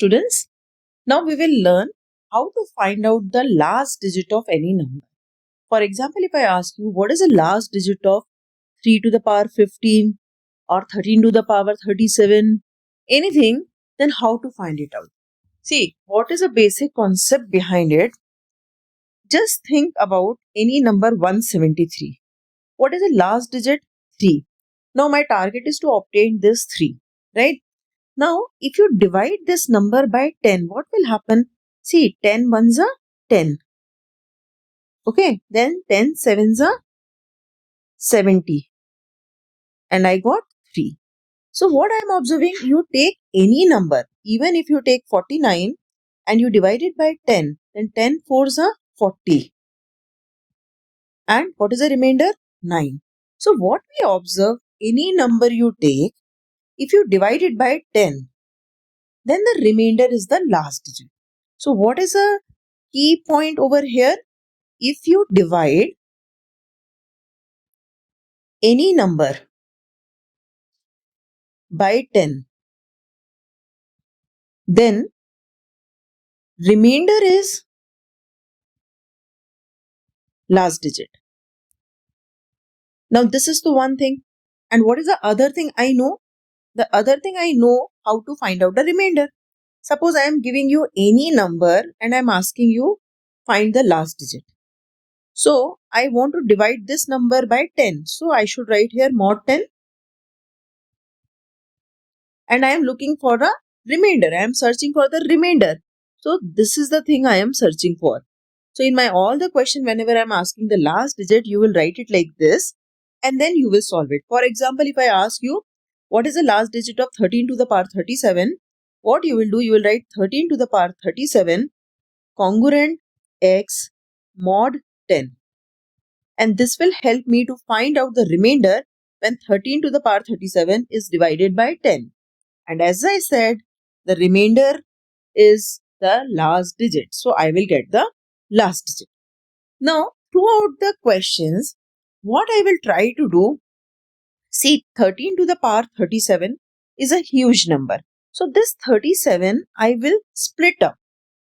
students. Now we will learn how to find out the last digit of any number. For example, if I ask you what is the last digit of 3 to the power 15 or 13 to the power 37, anything, then how to find it out? See, what is the basic concept behind it? Just think about any number 173. What is the last digit? 3. Now my target is to obtain this 3, right? Now, if you divide this number by 10, what will happen? See, 10 ones are 10. Okay, then 10 sevens are 70. And I got 3. So, what I am observing, you take any number, even if you take 49 and you divide it by 10, then 10 fours are 40. And what is the remainder? 9. So, what we observe, any number you take, if you divide it by 10, then the remainder is the last digit. So what is a key point over here? If you divide any number by 10, then remainder is last digit. Now this is the one thing. And what is the other thing I know? The other thing I know how to find out the remainder. Suppose I am giving you any number and I am asking you find the last digit. So I want to divide this number by 10. So I should write here mod 10. And I am looking for a remainder. I am searching for the remainder. So this is the thing I am searching for. So in my all the question, whenever I am asking the last digit, you will write it like this and then you will solve it. For example, if I ask you what is the last digit of 13 to the power 37, what you will do, you will write 13 to the power 37 congruent x mod 10. And this will help me to find out the remainder when 13 to the power 37 is divided by 10. And as I said, the remainder is the last digit. So I will get the last digit. Now, throughout the questions, what I will try to do, see 13 to the power 37 is a huge number. So this 37 I will split up.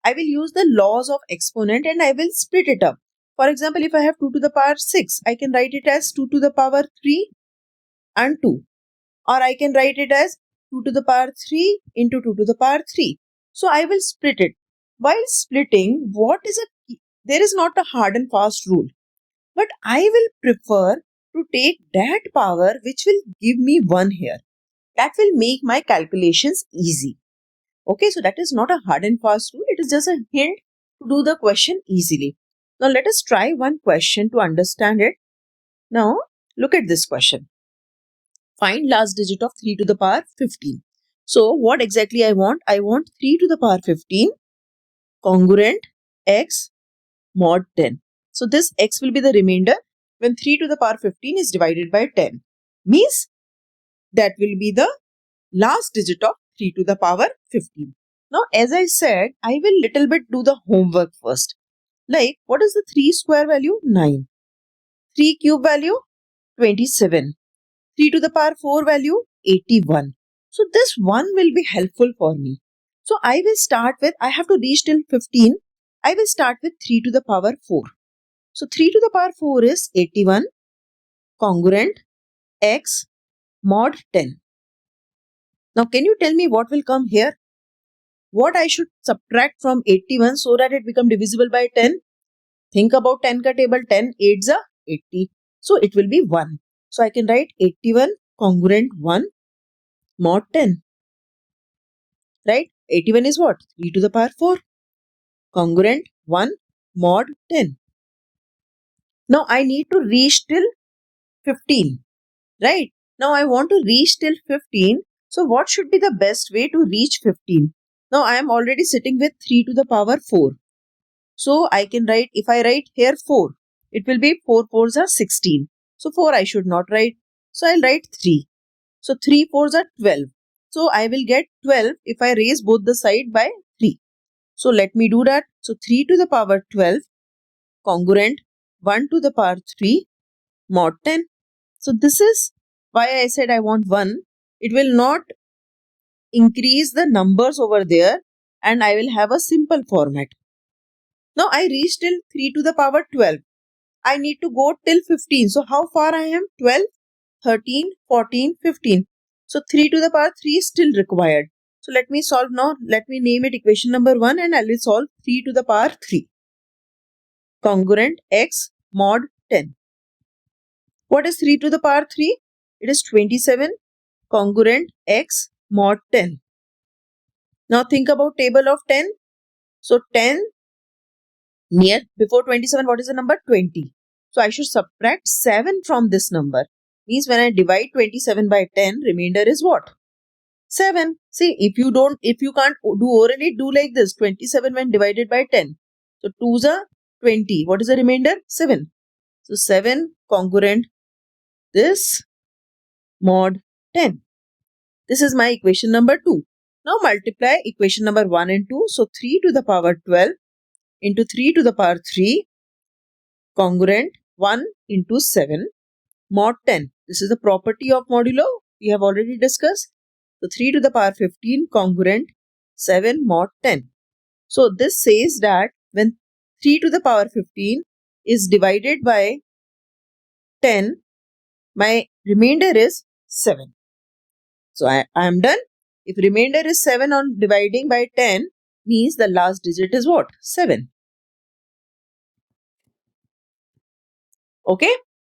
I will use the laws of exponent and I will split it up. For example, if I have 2 to the power 6, I can write it as 2 to the power 3 and 2. Or I can write it as 2 to the power 3 into 2 to the power 3. So I will split it. While splitting, there is not a hard and fast rule. But I will prefer to take that power which will give me 1 here. That will make my calculations easy. Okay, so that is not a hard and fast rule. It is just a hint to do the question easily. Now let us try one question to understand it. Now look at this question. Find last digit of 3 to the power 15. So what exactly I want? I want 3 to the power 15 congruent x mod 10. So this x will be the remainder when 3 to the power 15 is divided by 10. Means that will be the last digit of 3 to the power 15. Now as I said, I will little bit do the homework first. Like what is the 3 square value? 9. 3 cube value? 27. 3 to the power 4 value 81. So this one will be helpful for me. So I will start with, I have to reach till 15. I will start with 3 to the power 4. So 3 to the power 4 is 81 congruent x mod 10. Now can you tell me what will come here? What I should subtract from 81 so that it become divisible by 10? Think about 10 ka table. 10 8s are 80. So it will be 1. So I can write 81 congruent 1 mod 10. Right? 81 is what? 3 to the power 4 congruent 1 mod 10. Now I need to reach till 15. Right? Now I want to reach till 15. So what should be the best way to reach 15? Now I am already sitting with 3 to the power 4. So I can write, if I write here 4, it will be 4 4s are 16. So 4 I should not write. So I'll write 3. So 3 4s are 12. So I will get 12 if I raise both the side by 3. So let me do that. So 3 to the power 12 congruent 1 to the power 3 mod 10. So this is why I said I want 1. It will not increase the numbers over there. and I will have a simple format. Now I reached till 3 to the power 12. I need to go till 15. So how far I am? 12, 13, 14, 15. So 3 to the power 3 is still required. So let me solve now. Let me name it equation number 1 and I will solve 3 to the power 3. Congruent x mod 10. What is 3 to the power 3? It is 27 congruent x mod 10. Now think about table of 10. So 10 near before 27, what is the number? 20. So I should subtract 7 from this number. Means when I divide 27 by 10, remainder is what? 7. See, if you can't do orally, do like this. 27 when divided by 10. So 2s are 20. What is the remainder? 7. So 7 congruent this mod 10. This is my equation number 2. Now multiply equation number 1 and 2. So 3 to the power 12 into 3 to the power 3 congruent 1 into 7 mod 10. This is the property of modulo we have already discussed. So 3 to the power 15 congruent 7 mod 10. So this says that when 3 to the power 15 is divided by 10, my remainder is 7. So I am done. If remainder is 7 on dividing by 10, means the last digit is what? 7. Okay?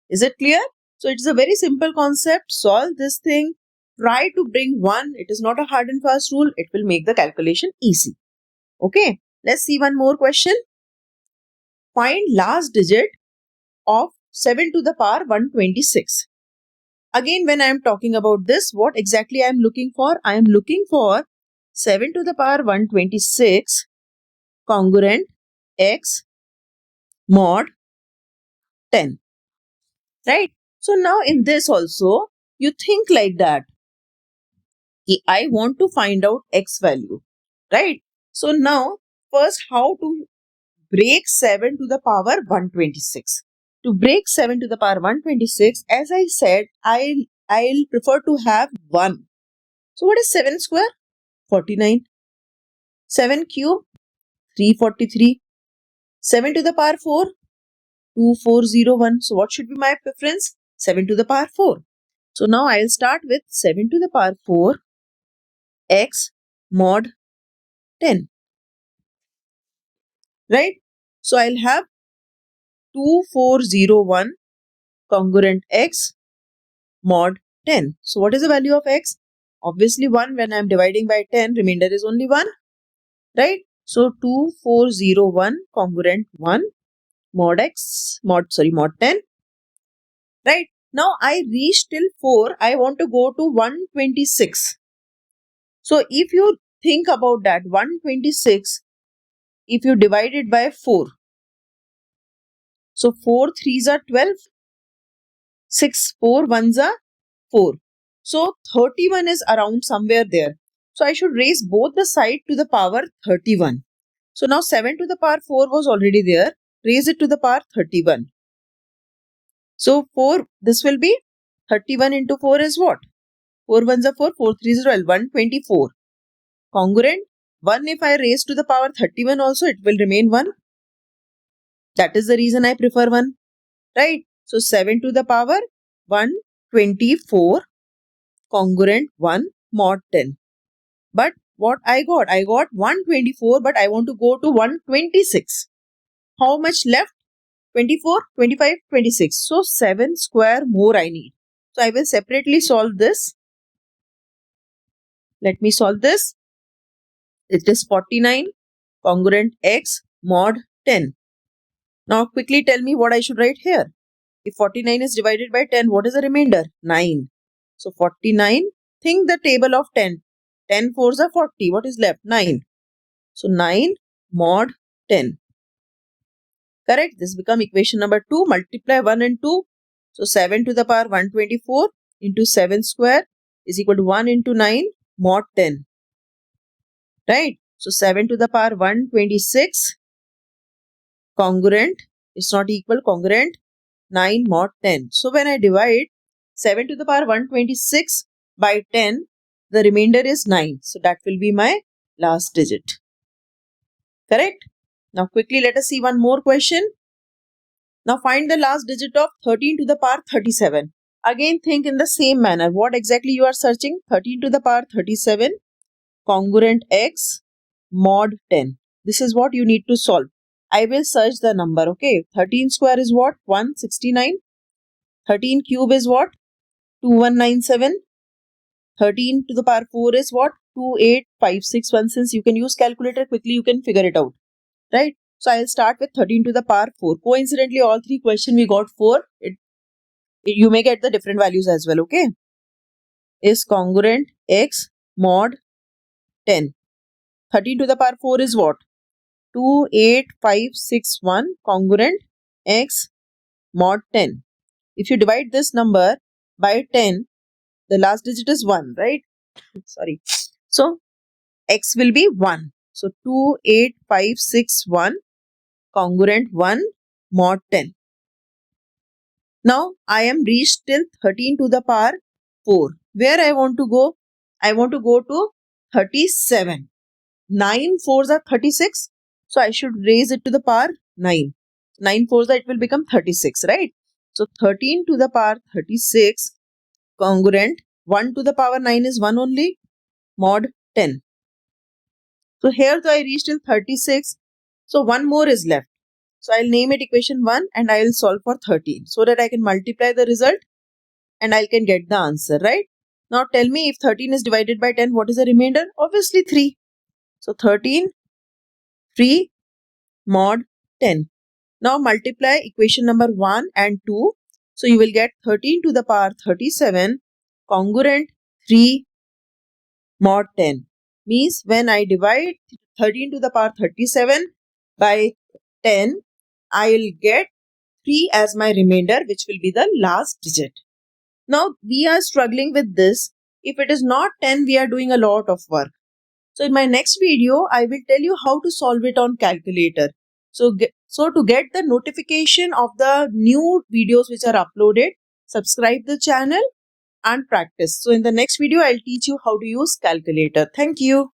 Is it clear? So it's a very simple concept. Solve this thing. Try to bring 1. It is not a hard and fast rule. It will make the calculation easy. Okay? Let's see one more question. Find last digit of 7 to the power 126. Again, when I am talking about this, what exactly I am looking for? I am looking for 7 to the power 126 congruent x mod 10. Right? So now in this also, you think like that. I want to find out x value. Right? So now, first how to break 7 to the power 126. To break 7 to the power 126, as I said, I'll prefer to have 1. So what is 7 square? 49. 7 cube? 343. 7 to the power 4? 2401. So what should be my preference? 7 to the power 4. So now I'll start with 7 to the power 4 x mod 10. Right? So I'll have 2401 congruent x mod 10. So what is the value of x? Obviously 1. When I am dividing by 10, remainder is only 1. Right? So 2401 congruent 1 mod 10. Right? Now I reach till 4. I want to go to 126. So if you think about that, 126, if you divide it by 4. So 4 3s are 12. 6 4 1s are 4. So 31 is around somewhere there. So I should raise both the side to the power 31. So now 7 to the power 4 was already there. Raise it to the power 31. So 4, this will be 31 into 4 is what? 4 1s are 4, 4 3s are 12, 124. Congruent 1 if I raise to the power 31 also, it will remain 1. That is the reason I prefer 1. Right? So 7 to the power 124 congruent 1 mod 10. But what I got? I got 124, but I want to go to 126. How much left? 24, 25, 26. So 7 square more I need. So I will separately solve this. Let me solve this. It is 49 congruent x mod 10. Now quickly tell me what I should write here. If 49 is divided by 10, what is the remainder? 9. So 49, think the table of 10. 10 4s are 40. What is left? 9. So 9 mod 10. Correct? This become equation number 2. Multiply 1 and 2. So 7 to the power 124 into 7 square is equal to 1 into 9 mod 10. Right? So 7 to the power 126 congruent is not equal, congruent 9 mod 10. So when I divide 7 to the power 126 by 10, the remainder is 9. So that will be my last digit. Correct? Now quickly let us see one more question. Now find the last digit of 13 to the power 37. Again think in the same manner. What exactly you are searching? 13 to the power 37 congruent x mod 10. This is what you need to solve. I will search the number. Okay. 13 square is what? 169. 13 cube is what? 2197. 13 to the power 4 is what? 28561. Since you can use calculator, quickly you can figure it out. Right? So I'll start with 13 to the power 4. Coincidentally, all three questions we got 4. You may get the different values as well. Okay. Is congruent x mod 10. 13 to the power 4 is what? 28561 congruent x mod 10. If you divide this number by 10, the last digit is 1, right? Sorry. So x will be 1. So 28561 congruent 1 mod 10. Now I am reached till 13 to the power 4. Where I want to go? I want to go to 37. 9 fours are 36. So I should raise it to the power 9. 9 fours it will become 36, right? So 13 to the power 36 congruent 1 to the power 9 is 1 only mod 10. So here I reached till 36. So one more is left. So I'll name it equation 1 and I will solve for 13 so that I can multiply the result and I can get the answer, right? Now tell me, if 13 is divided by 10, what is the remainder? Obviously 3. So 13 3 mod 10. Now multiply equation number 1 and 2. So you will get 13 to the power 37 congruent 3 mod 10. Means when I divide 13 to the power 37 by 10, I will get 3 as my remainder, which will be the last digit. Now we are struggling with this. If it is not 10, we are doing a lot of work. So in my next video, I will tell you how to solve it on calculator. So to get the notification of the new videos which are uploaded, subscribe the channel and practice. So in the next video, I'll teach you how to use calculator. Thank you.